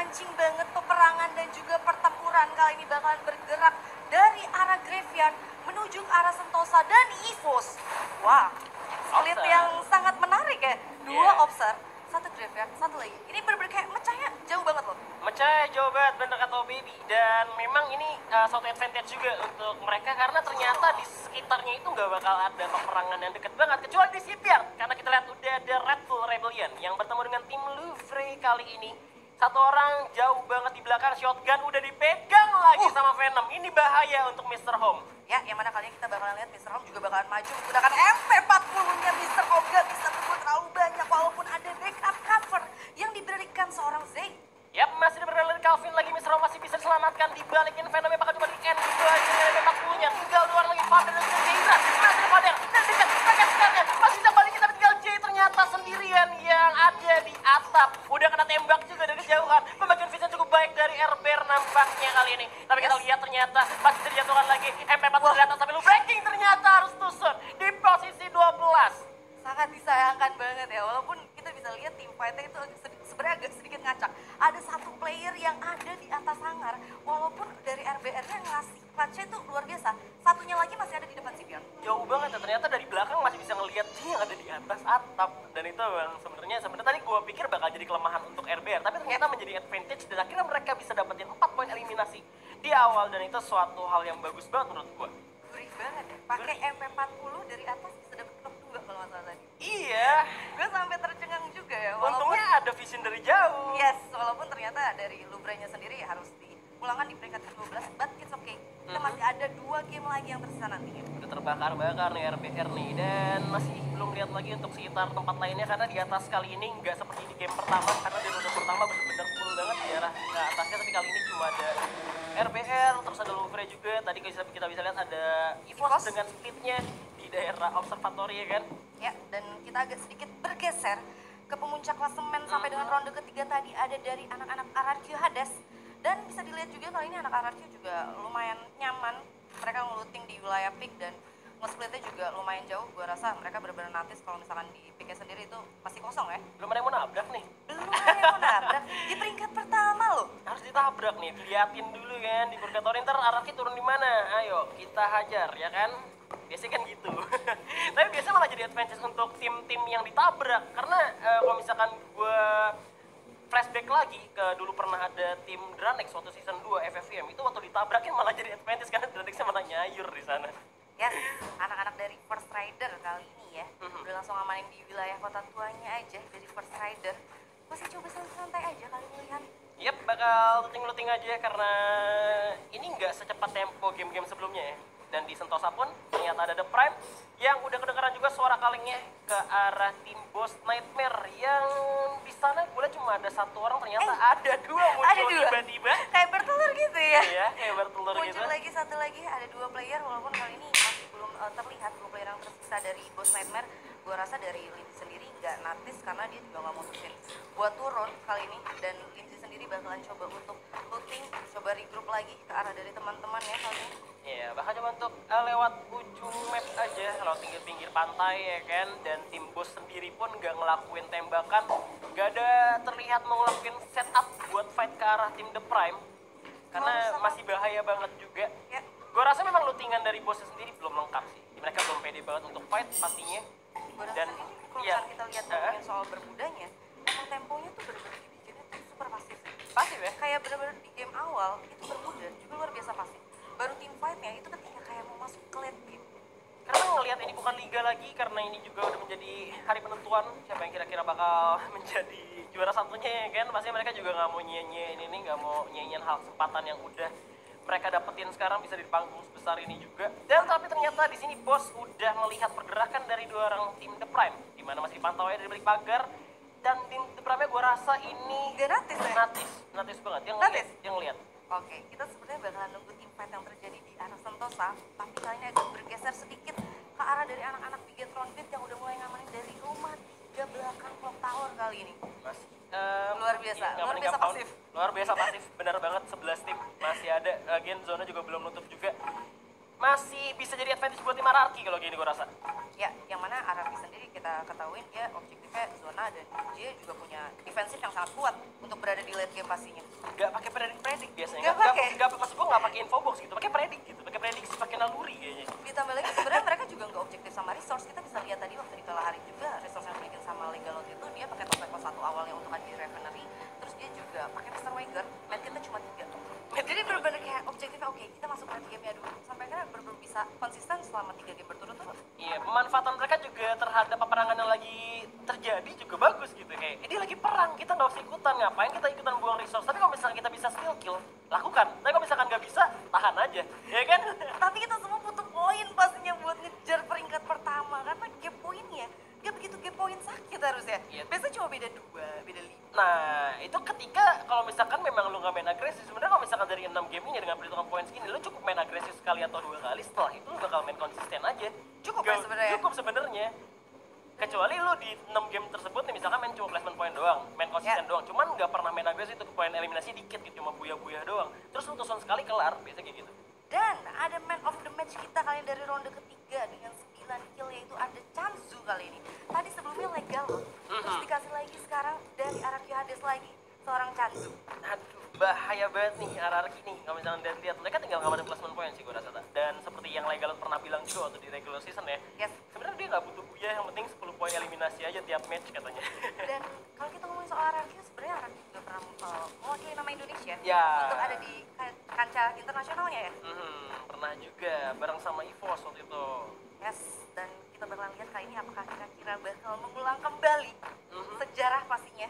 pancing banget peperangan dan juga pertempuran kali ini bakalan bergerak dari arah Graveyard menuju ke arah Sentosa dan EVOS. Wah, split yang sangat menarik ya. Dua Observe, satu Graveyard, satu lagi. Ini bener-bener kayak mecahnya jauh banget loh. Mecah jauh banget, bener kata Baby. Dan memang ini suatu advantage juga untuk mereka karena ternyata di sekitarnya itu nggak bakal ada peperangan yang deket banget kecuali di Shipyard. Karena kita lihat udah ada Red Bull Rebellion yang bertemu dengan tim Louvre kali ini. Satu orang jauh banget di belakang, shotgun udah dipegang lagi sama Venom. Ini bahaya untuk Mr. Home. Ya, yang mana kali ini kita bakalan lihat Mr. Home juga bakalan maju menggunakan MP40-nya. Mr. Home gak bisa berbuat terlalu banyak walaupun ada backup cover yang diberikan seorang Zay. Yap, masih berada Calvin lagi. Mr. Home masih bisa diselamatkan dibalikin Venom yang bakal coba di end juga aja dari MP40-nya. Tinggal dua orang lagi, Fader dan juga Jaira. Masih ada Fader dan dekat pakai sekarang. Masih bisa balikin tapi tinggal Jay ternyata sendirian yang ada di atap. Udah kena tembak juga dari kejauhan. Pembagian vision cukup baik dari RBR nampaknya kali ini. Tapi kita lihat ternyata masih dijatuhkan lagi. MP40 di atas sampai lu breaking ternyata harus tusuk di posisi 12. Sangat disayangkan banget ya, walaupun kita bisa lihat tim fight-nya itu sebenarnya agak sedikit ngacak. Ada satu player yang ada di atas hangar, walaupun dari RBR-nya ngasih clutch-nya itu luar biasa. Satunya lagi masih ada di depan Sipir. Jauh banget ya, ternyata dari belakang masih bisa ngelihat dia yang ada di atas atap. Dan itu yang sebenarnya tadi gue pikir bakal jadi kelemahan untuk RBR, tapi ternyata menjadi advantage dan akhirnya mereka bisa dapetin 4 poin eliminasi di awal dan itu suatu hal yang bagus banget menurut gue. Gurih banget ya, pakai MP40 dari atas bisa dapet knock 2 kalau nggak salah tadi. Iya. Gue sampai tercengang juga ya. Untungnya ada vision dari jauh. Yes, walaupun ternyata dari Lubranya sendiri harus dipulangkan di peringkat ke-12, but it's okay. Kita masih ada 2 game lagi yang tersisa nantinya. Udah terbakar-bakar nih RBR nih, dan masih belum lihat lagi untuk sekitar tempat lainnya karena di atas kali ini nggak seperti di game pertama karena di ronde pertama benar-benar full banget di arah ke atasnya, tapi kali ini cuma ada RBR, terus ada Louvre juga. Tadi kita bisa lihat ada EVOS dengan splitnya di daerah observatory ya kan? Ya, dan kita agak sedikit bergeser ke pemuncak klasemen sampai dengan ronde ketiga tadi ada dari anak-anak RRQ Hades. Dan bisa dilihat juga kali ini anak RRQ juga lumayan nyaman. Mereka ngeluting di wilayah pick dan nge-splitnya juga lumayan jauh. Gue rasa mereka benar-benar nantis kalau misalkan di picknya sendiri itu masih kosong ya. Belum ada yang mau nabrak nih. Belum ada yang mau nabrak. Di peringkat pertama loh. Harus ditabrak nih, diliatin dulu kan. Di Purgatory ntar Araki turun di mana? Ayo kita hajar ya kan. Biasanya kan gitu. Tapi biasanya malah jadi advantage untuk tim-tim yang ditabrak. Karena kalau misalkan gue flashback lagi ke dulu pernah ada tim Dranex waktu season 2 FFVM itu waktu ditabrakin malah jadi advantage karena Dranexnya malah nyayur di sana. Ya, anak-anak dari First Rider kali ini ya, udah langsung ngamanin di wilayah kota tuanya aja dari First Rider. Masih coba santai aja kali melihat. Yep, bakal looting-looting aja karena ini nggak secepat tempo game-game sebelumnya ya. Dan di Sentosa pun ternyata ada The Prime yang udah kedengeran juga suara kalengnya ke arah tim Boss Nightmare yang di sana boleh cuma ada satu orang, ternyata ada dua muncul tiba-tiba. Kayak bertelur gitu ya. Iya, kayak bertelur gitu. Muncul lagi satu lagi, ada 2 player walaupun kali ini masih belum terlihat 2 player yang tersisa dari Boss Nightmare. Gue rasa dari Lindsay sendiri nggak natis karena dia juga nggak mutusin buat turun kali ini, dan Lindsay sendiri bakalan coba untuk looting, coba regroup lagi ke arah dari teman-teman ya kali ini. Iya, bahkan cuma untuk lewat ujung map aja, lewat pinggir-pinggir pantai ya kan. Dan tim Boss sendiri pun nggak ngelakuin tembakan, nggak ada terlihat mau ngelakuin setup buat fight ke arah tim The Prime karena masih bahaya banget juga. Ya. Gue rasa memang lootingan dari Boss sendiri belum lengkap sih. Mereka belum pede banget untuk fight pastinya. Dan kalau iya, kita lihat ngomongin soal bermudanya, emang temponya tuh bener-bener dibikinnya tuh super pasif. Pasif ya? Kayak bener-bener di game awal itu bermuda juga luar biasa pasif. Baru tim fightnya itu ketika kayak mau masuk ke late game. Karena ngelihat ini bukan liga lagi, karena ini juga udah menjadi hari penentuan siapa yang kira-kira bakal menjadi juara satunya ya kan. Pasti mereka juga nggak mau nyanyiin ini, nggak mau nyanyiin hal kesempatan yang udah mereka dapetin sekarang bisa di panggung sebesar ini juga. Dan tapi ternyata di sini Bos udah melihat pergerakan dari 2 orang tim The Prime, di mana masih dipantau aja dari balik pagar. Dan tim The Prime-nya gue rasa ini Gak natis ya? Natis banget. Yang ngeliat. Oke, kita sebenarnya bakalan nunggu tim fight yang terjadi di arah Sentosa, tapi kali ini agak bergeser sedikit ke arah dari anak-anak Bigetron Beat yang udah mulai ngamanin dari rumah 3 belakang Clock Tower kali ini. Luar biasa, luar biasa pasif. Luar biasa pasif, benar banget 11 tim masih ada. Lagian zona juga belum nutup juga. masih bisa jadi advantage buat tim RRQ kalau gini gue rasa. Ya, yang mana RRQ sendiri kita ketahuin dia objektifnya zona dan dia juga punya defensif yang sangat kuat untuk berada di late game pastinya. Gak pakai predik biasanya. Gak pakai. Maksud gue gak pakai info box gitu, pakai predik gitu, pakai prediksi, pakai naluri kayaknya. Ditambah lagi sebenarnya mereka juga nggak objektif sama resource. Kita bisa lihat tadi waktu di Kalahari juga resource yang dimiliki sama Legalot itu dia pakai top level 1 awalnya untuk ada di Refinery, terus dia juga pakai Mr. Wager, net kita cuma 3. Jadi bener-bener kayak objektifnya oke, kita masuk late game-nya dulu sampai akhirnya bener-bener bisa konsisten selama 3 game berturut-turut. Iya, pemanfaatan mereka juga terhadap peperangan yang lagi terjadi juga bagus gitu. Kayak, ini lagi perang, kita nggak usah ikutan, ngapain kita ikutan buang resource. Tapi kalau misalkan kita bisa steal kill, lakukan. Tapi kalau misalkan nggak bisa, tahan aja, ya kan? Tapi kita semua butuh poin pastinya buat ngejar peringkat pertama karena game poinnya dia begitu game poin sakit harusnya. Iya. Biasanya cuma beda 2, beda 5. Nah, itu ketika kalau misalkan memang lu nggak main agresif, sebenarnya kalau misalkan dari 6 game ini dengan perhitungan poin segini, lu cukup main agresif sekali atau 2 kali, setelah itu lu bakal main konsisten aja. Cukup ya sebenarnya. Cukup sebenarnya. Kecuali lu di 6 game tersebut nih, misalkan main cuma placement point doang, main konsisten doang, cuman nggak pernah main agresif, itu poin eliminasi dikit gitu, cuma buya-buya doang. Terus lu tusun sekali kelar, biasanya kayak gitu. Dan ada man of the match kita kali ini dari ronde ketiga dengan 9 kill, yaitu ada Chanzu kali ini. Tadi sebelumnya legal loh, terus dikasih lagi sekarang dari RRQ Hades lagi seorang Chanzu. Aduh, bahaya banget nih RRQ nih. Kalau misalnya lihat mereka tinggal ngamarin placement point sih gue rasa. Dan seperti yang Legal pernah bilang juga waktu di regular season ya, Yes. sebenarnya dia nggak butuh buya, yang penting 10 poin eliminasi aja tiap match katanya. Dan kalau kita ngomongin soal RRQ, sebenarnya RRQ juga pernah mewakili nama Indonesia Ya. untuk ada di kancah internasionalnya ya. Pernah juga bareng sama EVOS waktu itu. Yes, dan kita bakalan lihat kali ini apakah kira-kira bakal mengulang kembali sejarah pastinya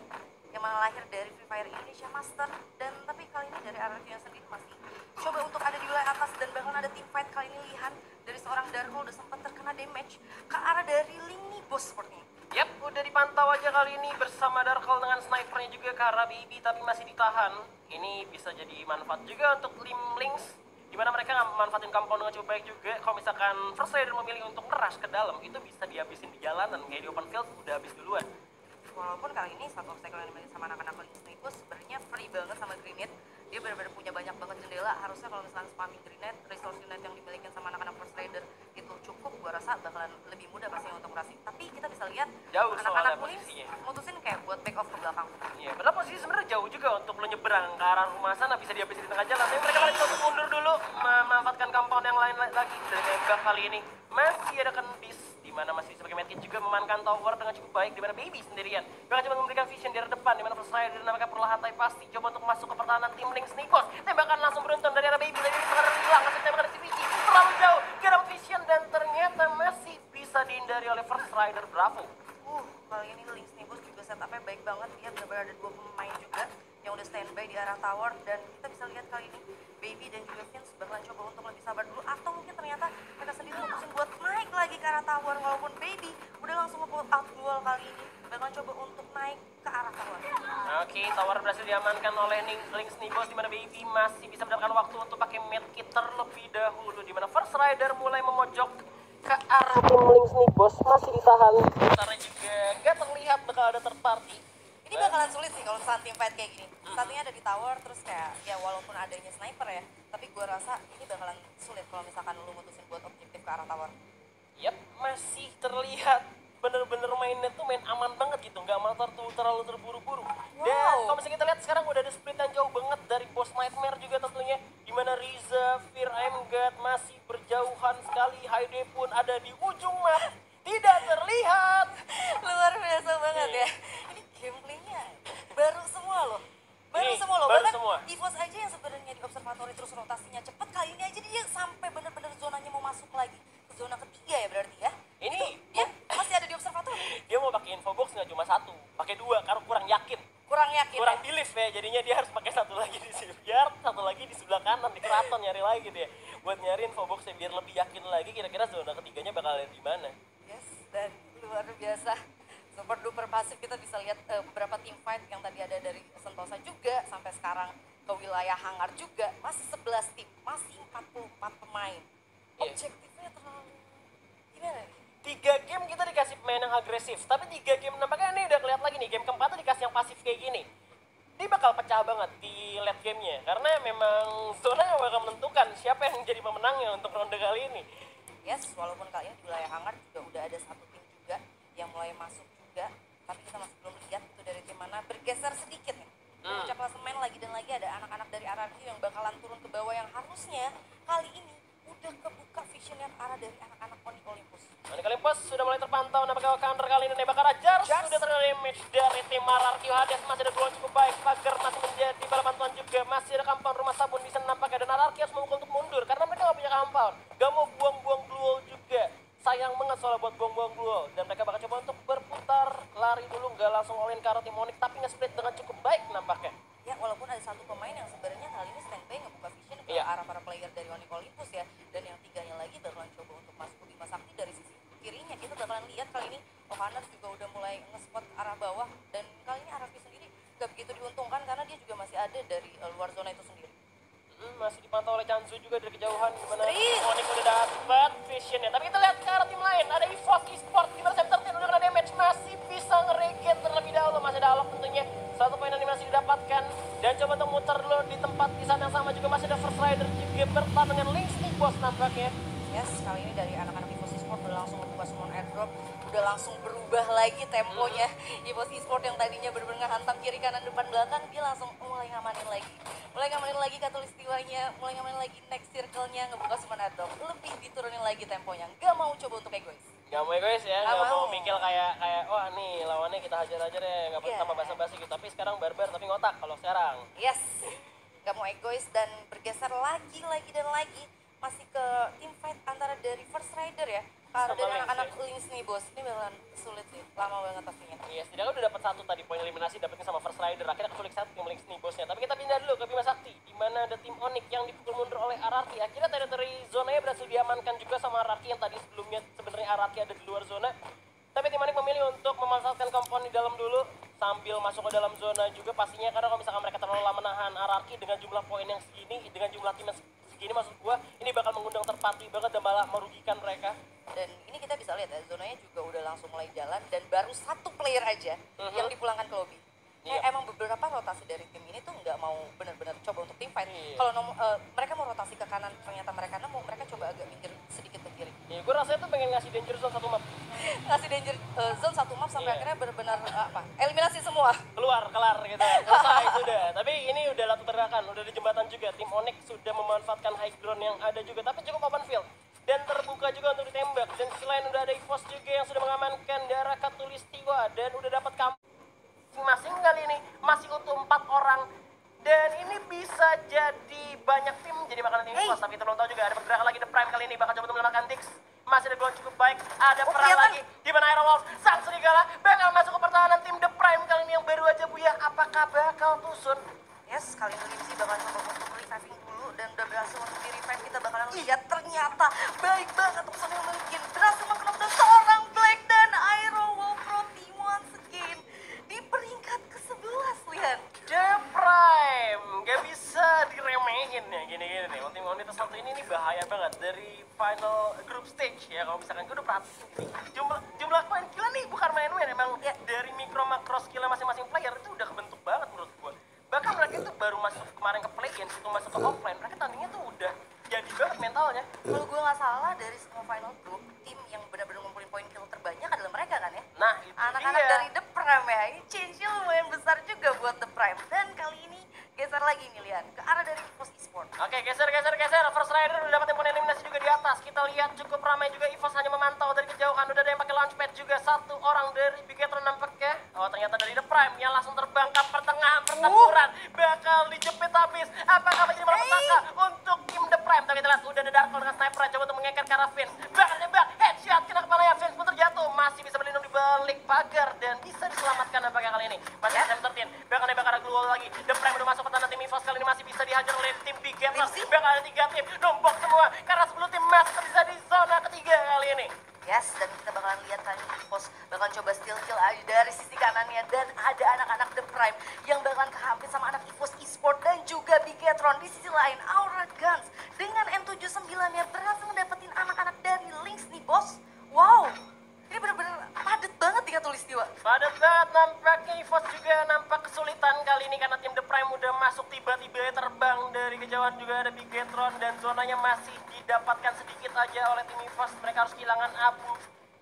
yang mana lahir dari Free Fire Indonesia Master. Dan tapi kali ini dari RRQ yang sendiri masih coba untuk ada di wilayah atas dan bahkan ada team fight kali ini lihat dari seorang Darko udah sempat terkena damage ke arah dari Ling nih bos sepertinya. Yap, udah dipantau aja kali ini bersama Darkol dengan snipernya juga ke arah BB tapi masih ditahan. Ini bisa jadi manfaat juga untuk Links, dimana mereka manfaatin compound dengan cukup baik juga. Kalau misalkan First Rider memilih untuk ngeras ke dalam, itu bisa dihabisin di jalanan, kayak di open field udah habis duluan. Walaupun kali ini satu obstacle yang dimiliki sama anak-anak Links itu sebenarnya free banget sama Grenade. Dia benar-benar punya banyak banget jendela. Harusnya kalau misalnya spamming Grenade, resource Grenade yang dimiliki sama anak-anak First Rider itu cukup, gua rasa bakalan lebih mudah pastinya untuk ngerasi. Tapi kita bisa lihat Jauh anak-anak soalnya Links posisinya. mutusin kayak buat back off ke belakang. Iya, padahal posisi sebenarnya jauh juga untuk lo nyebrang ke arah rumah sana, bisa dihabisin di tengah jalan. Tapi mereka malah untuk mundur dulu, memanfaatkan compound yang lain lagi. Dan nembak kali ini masih ada Kendis, di mana masih sebagai medkit juga memankan tower dengan cukup baik, di mana Baby sendirian. Bahkan cuma memberikan vision di arah depan, di mana First Rider dan mereka perlahan tapi pasti coba untuk masuk ke pertahanan tim Links nih bos. Tembakan langsung beruntun dari arah Baby, lagi sekarang hilang, masih tembakan dari CVG terlalu jauh, gak vision dan ternyata masih bisa dihindari oleh First Rider. Bravo. Kali ini Links nih bos juga setupnya baik banget. Dia benar-benar ada 2 pemain juga yang udah standby di arah tower. Dan kita bisa lihat kali ini Baby dan juga Vince bakalan coba untuk lebih sabar dulu. Atau mungkin ternyata mereka sendiri mutusin buat naik lagi ke arah tower. Walaupun Baby udah langsung nge-pull out duel kali ini, bakalan coba untuk naik ke arah tower. Oke, tower berhasil diamankan oleh Links nih bos, dimana Baby masih bisa mendapatkan waktu untuk pakai medkit terlebih dahulu, dimana First Rider mulai memojok ke arah tim Links nih bos, masih ditahan. Sementara juga gak terlihat bakal ada third party. Ini bakalan sulit sih kalau misalnya team fight kayak gini. Satunya ada di tower, terus kayak ya walaupun adanya sniper ya, tapi gua rasa ini bakalan sulit kalau misalkan lu mutusin buat objektif ke arah tower. Yap, masih terlihat bener-bener mainnya tuh main aman banget gitu, nggak mau terlalu terburu-buru. Dan kalau misalnya kita lihat sekarang udah ada split yang jauh banget dari Boss Nightmare juga tentunya, dimana Riza, Fear I'm God masih berjauhan sekali. Haide pun ada di ujung map, tidak terlihat. Luar biasa banget ya. Ini gameplaynya baru semua loh. Baru Ini, semua loh. baru Bahkan semua. EVOS aja yang sebenarnya di observatory terus rotasinya cepet, kali ini aja dia sampai bener-bener zonanya mau masuk lagi ke zona ketiga ya berarti ya. Ini Dia masih ada di observatory. dia mau pakai info box nggak cuma satu, pakai 2 karena kurang yakin. Kurang yakin. Kurang ya? belief ya, jadinya dia harus pakai satu lagi di shipyard, satu lagi di sebelah kanan di keraton, nyari lagi dia buat nyari info boxnya biar lebih yakin lagi kira-kira zona ketiganya bakal ada di mana. Yes, dan luar biasa. Super duper pasif, kita bisa lihat beberapa team fight yang tadi ada dari Sentosa juga sampai sekarang ke wilayah Hangar juga masih 11 tim, masih 44 pemain. Iya. Objektifnya terlalu gimana nih? 3 game kita dikasih pemain yang agresif, tapi 3 game nampaknya ini udah kelihatan lagi nih, game keempat tuh dikasih yang pasif kayak gini. ini bakal pecah banget di late gamenya karena memang zona yang bakal menentukan siapa yang jadi pemenangnya untuk ronde kali ini. Yes, walaupun kalian di wilayah hangar juga udah ada satu tim juga yang mulai masuk juga, tapi kita masih belum lihat itu dari tim mana. Bergeser sedikit nih. Puncak klasemen lagi dan lagi ada anak-anak dari RRQ yang bakalan turun ke bawah yang harusnya kali ini udah kebuka visionnya ke arah dari anak-anak Onyx Olympus. Onyx Olympus sudah mulai terpantau, nampaknya counter kali ini nembak arah Jars sudah terkena damage dari tim RRQ. Hades masih ada peluang cukup baik, Pagar masih menjadi bala bantuan juga, masih ada compound rumah sabun di sana nampaknya, dan RRQ harus memukul untuk mundur karena mereka nggak punya compound, gak mau buang-buang duo juga. Sayang banget soalnya buat buang-buang duo, dan mereka bakal coba untuk berputar, lari dulu, nggak langsung all-in ke arah tim Onyx, tapi nge-split dengan cukup baik nampaknya. Ya, walaupun ada satu pemain yang sebenarnya kali ini standby ngebuka vision ke Iya. arah para player dari Onyx Olympus ya, dan yang tiganya lagi bakalan coba untuk masuk ke Bima Sakti dari sisi kirinya. Kita bakalan lihat kali ini Ohaner juga udah mulai nge-spot arah bawah, dan kali ini RRQ sendiri gak begitu diuntungkan karena dia juga masih ada dari luar zona itu sendiri. Masih dipantau oleh Chansu juga dari kejauhan, dimana Onyx udah dapat visionnya. Tapi kita lihat ke arah tim lain, ada EVOS Esports, dimana Center udah kena damage, masih bisa ngeregen terlebih dahulu, masih ada Alok tentunya. Satu poin yang masih didapatkan, dan coba untuk muter dulu di tempat di saat yang sama juga masih ada First Rider juga bertahan dengan Lynx nih bos nampaknya. Yes, kali ini dari anak-anak EVOS Esports udah langsung membuka summon airdrop, udah langsung berubah lagi temponya. EVOS Esports yang tadinya bener-bener hantam kiri kanan depan belakang, dia langsung mulai ngamanin lagi katulistiwanya, mulai ngamanin lagi next circle-nya, ngebuka summon airdrop, lebih diturunin lagi temponya, gak mau coba untuk egois. Gak mau egois ya, Gak gak mau mau. mikir kayak wah nih lawannya kita hajar aja deh, gak perlu Iya. tambah basa-basi gitu. Tapi sekarang barbar tapi ngotak kalau sekarang. Yes, gak mau egois dan bergeser lagi dan lagi, masih ke team fight antara dari First Rider ya, kalau Sama dari Lynx anak-anak ya. Lynx nih bos, ini bakalan sulit sih, lama banget pastinya. Iya, setidaknya udah dapat satu tadi poin eliminasi dapetnya sama First Rider. Akhirnya kesulik satu tim Lynx nih bosnya. Tapi kita pindah dulu ke Bima Sakti, di mana ada tim Onyx yang dipukul mundur oleh RRQ. Akhirnya teritori zonanya berhasil diamankan juga sama RRQ yang tadi sebelumnya sebenarnya RRQ ada di luar zona. Tapi tim Onyx memilih untuk memanfaatkan kompon di dalam dulu sambil masuk ke dalam zona juga pastinya, karena kalau misalkan mereka terlalu lama menahan RRQ dengan jumlah poin yang segini, dengan jumlah tim yang segini, maksud gua ini bakal mengundang terpati banget dan malah merugikan mereka. Dan ini kita bisa lihat ya, zonanya juga udah langsung mulai jalan dan baru satu player aja yang dipulangkan ke lobby. Iya. Emang beberapa rotasi dari tim ini tuh nggak mau benar-benar coba untuk tim fight. Iya. Kalau mereka mau rotasi ke kanan, ternyata mereka nemu, mereka coba agak minggir sedikit ke kiri. Ya, gue rasanya tuh pengen ngasih danger zone satu map. Ngasih danger zone satu map sampai Iya. akhirnya benar-benar eliminasi semua. Kelar gitu, selesai sudah. Tapi ini udah laku terdakan, udah di jembatan juga. Tim Onyx sudah memanfaatkan high ground yang ada juga, tapi cukup open field dan terbuka juga untuk ditembak. Dan selain udah ada EVOS juga yang sudah mengamankan darah Katulistiwa dan udah dapat masing-masing kali ini masih utuh 4 orang. Dan ini bisa jadi banyak tim jadi makanan tim EVOS, tapi kita belum tahu juga ada pergerakan lagi The Prime kali ini bakal coba untuk melemahkan Dix. Masih ada gol cukup baik, ada perang kelihatan. lagi di mana Iron Wolf sang serigala bakal masuk ke pertahanan tim The Prime kali ini yang baru aja buyar. Apakah bakal tusun? Yes, kali ini sih bakal coba untuk reviving dulu dan udah berhasil untuk di revive. Kita bakalan lihat ternyata baik banget untuk yang mungkin berhasil mengenal seorang Black dan Iron Wolf Pro Team once again di peringkat ke-11, lihat. The Prime gak bisa diremehin ya gini-gini nih. Tim Onyx satu ini nih bahaya banget dari final group stage ya. Kalau misalkan gue udah perhatiin jumlah poin killnya nih bukan main-main, emang Ya. dari mikro makro skillnya masing-masing player itu udah kebentuk banget menurut gue. Bahkan mereka itu baru masuk kemarin ke play-in, itu masuk ke offline, mereka tandingnya tuh udah jadi banget mentalnya. Kalau gue nggak salah dari semua final group, tim yang benar-benar ngumpulin poin kill terbanyak adalah mereka kan ya? Nah itu Anak-anak dia. dari The Prime ya, ini change-nya lumayan besar juga buat The Prime. Dan kali ini geser lagi nih lihat ke arah dari EVOS Esports. Oke, geser. First Rider udah dapat poin eliminasi juga di atas. Kita lihat cukup ramai juga. EVOS hanya memantau dari kejauhan. Udah ada yang pakai launchpad juga. Satu orang dari Bigetron nampaknya. Oh, ternyata dari The Prime yang langsung terbang ke pertengahan pertempuran. Bakal dijepit habis. Apakah menjadi malapetaka untuk tim The Prime? Tapi kita lihat udah ada Darko dengan sniper. Coba untuk mengeker ke arah Vince. Bakal nembak. Headshot kena kepalanya. Vince pun terjatuh. Masih bisa berlindung di balik pagar. Dan bisa diselamatkan nampaknya kali ini. Masih ada M13. Bakal nembak ke arah Glue lagi. The Prime udah masuk ke tanah tim EVOS. Kali ini masih bisa dihajar oleh tim Bigetron. Bakal ada 3 tim. Nombok semua. Karena 10 tim masih tersisa di zona ketiga kali ini. Yes, dan kita bakalan lihat kali ini EVOS bakalan coba steal kill aja dari sisi kanannya. Dan ada anak-anak The Prime yang bakalan kehampir sama anak EVOS Esports dan juga Bigetron. Di sisi lain, Aura Guns dengan M79-nya berhasil mendapetin anak-anak dari Lynx nih bos. Wow, ini benar-benar padat banget di Katulistiwa. Padat banget nampaknya EVOS juga nampak kesulitan kali ini karena tim The Prime udah masuk tiba-tiba terbang dari kejauhan juga ada Bigetron dan zonanya masih didapatkan sedikit aja oleh tim EVOS. Mereka harus kehilangan abu.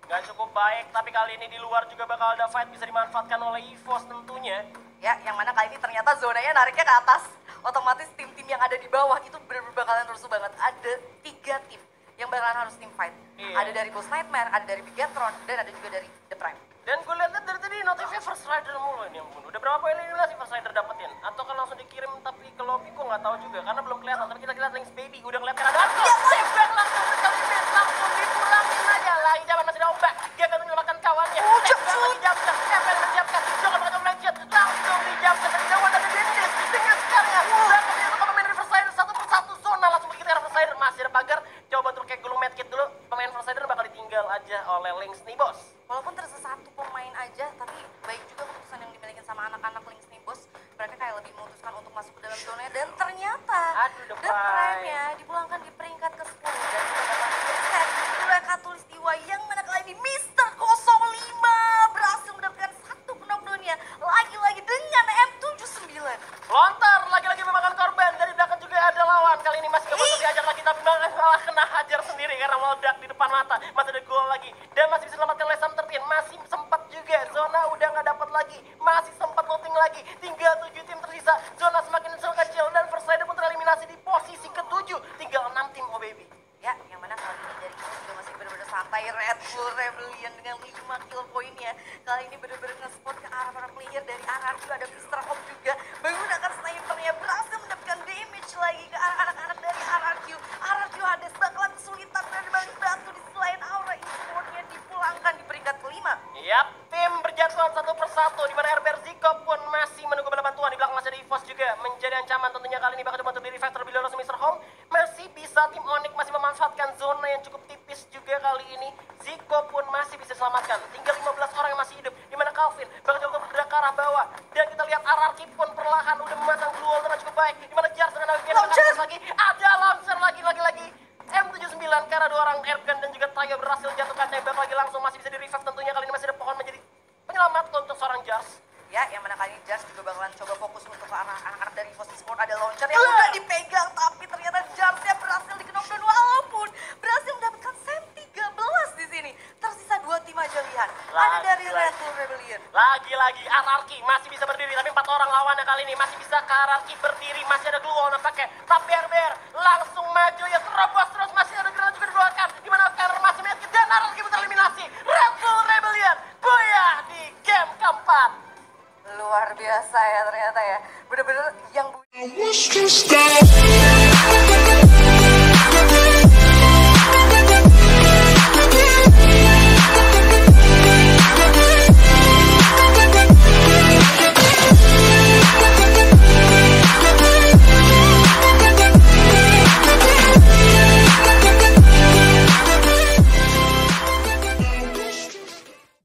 Gak cukup baik, tapi kali ini di luar juga bakal ada fight bisa dimanfaatkan oleh EVOS tentunya. Ya, yang mana kali ini ternyata zonanya nariknya ke atas. Otomatis tim-tim yang ada di bawah itu bener-bener bakalan rusuh banget. Ada 3 tim yang bakalan harus tim fight. Iya. Ada dari Ghost Nightmare, ada dari Bigetron, dan ada juga dari The Prime. Dan gue liat dari tadi notifnya First Rider mulu ini yang bunuh. Udah berapa poin eliminasi First Rider dapetin? Atau kan langsung dikirim tapi ke lobby gue nggak tahu juga karena belum kelihatan. Tapi kita lihat Links Baby udah kelihatan ada. Tembak langsung sekali miss, langsung dipulangin aja. Lagi zaman masih ada ombak. Dia akan menyelamatkan kawannya. Lagi jabkan, siapa yang menyiapkan? Jangan bakal melanjut. Langsung dijabkan dari jauh dari Dendis. Dengan sekarang belakangnya untuk pemain First Rider satu persatu zona langsung begitu First Rider masih ada pagar. Coba untuk kayak gulung medkit dulu. Pemain First Rider bakal ditinggal aja oleh Links nih bos. Walaupun tersisa 1 pemain aja, tapi baik juga keputusan yang dimiliki sama anak-anak Links nih bos. Mereka kayak lebih memutuskan untuk masuk ke dalam zona dan ternyata The The Prime-nya dipulangkan di peringkat ke-10 dan juga dapat set oleh Katulistiwa yang mana kali ini Mister 05 berhasil mendapatkan 1 knockdown-nya lagi-lagi dengan M79. Lontar lagi-lagi memakan korban dari belakang juga ada lawan. Kali ini masih gak bisa diajak lagi tapi malah kena hajar sendiri karena meledak di depan mata. Masih ada gol lagi dan masih bisa selamatkan Lesam Tertin. Masih sempat juga zona udah gak dapat lagi. Masih sempat looting lagi. Tinggal 7 tim tersisa. Zona semakin kecil dan First Rider pun tereliminasi di posisi ke-7. Tinggal 6 tim oh baby. Ya, yang mana kali ini dari ini juga masih benar-benar santai. Red Bull Rebellion dengan 5 kill poinnya. Kali ini benar-benar nge-spot ke arah para player dari RRQ. Ada Mr. Hop juga menggunakan snipernya berhasil mendapatkan damage lagi ke arah anak-anak dari RRQ. RRQ Hades bakalan kesulitan dari balik batu di selain aura e-sportnya dipulangkan di peringkat ke-5. Yap, tim berjatuhan satu persatu di mana RBR Zico pun masih menunggu bala bantuan. Di belakang masih ada EVOS juga menjadi ancaman tentunya kali ini bakal dibantu dari Factor Biloro Mr. Home. Masih bisa tim Onyx masih memanfaatkan zona yang cukup tipis juga kali ini. Zico pun masih bisa diselamatkan. Tinggal 15 orang yang masih hidup. Di mana Calvin bakal coba bergerak ke arah bawah. Dan kita lihat RRQ pun perlahan udah memasang duel dengan cukup baik. Di mana Jars dengan Alvin lagi. Ada launcher lagi. M79 karena 2 orang airgun dan juga Tayo berhasil jatuhkan tembak lagi langsung masih bisa di revive tentunya kali ini masih ada pohon menjadi penyelamat untuk seorang Jars. Ya, yang mana kali ini Jars juga bakalan coba fokus untuk ke arah anak-anak dari EVOS Esport. Ada launcher yang udah dipegang tapi ternyata Jarsnya berhasil di-knockdown walaupun berhasil mendapatkan SAM 13 di sini. Tersisa 2 tim aja lihat. Ada dari Red Bull Rebellion. Lagi-lagi RRQ masih bisa berdiri tapi 4 orang lawannya kali ini masih bisa ke RRQ berdiri, masih ada glue wall nampaknya. Tapi RBR langsung maju ya terobos terus masih ada granat juga dikeluarkan. Di mana Kerr masih medkit dan RRQ tereliminasi. Red Bull Rebellion booyah di game keempat. Luar biasa ya ternyata ya. Bener-bener yang I wish to stay.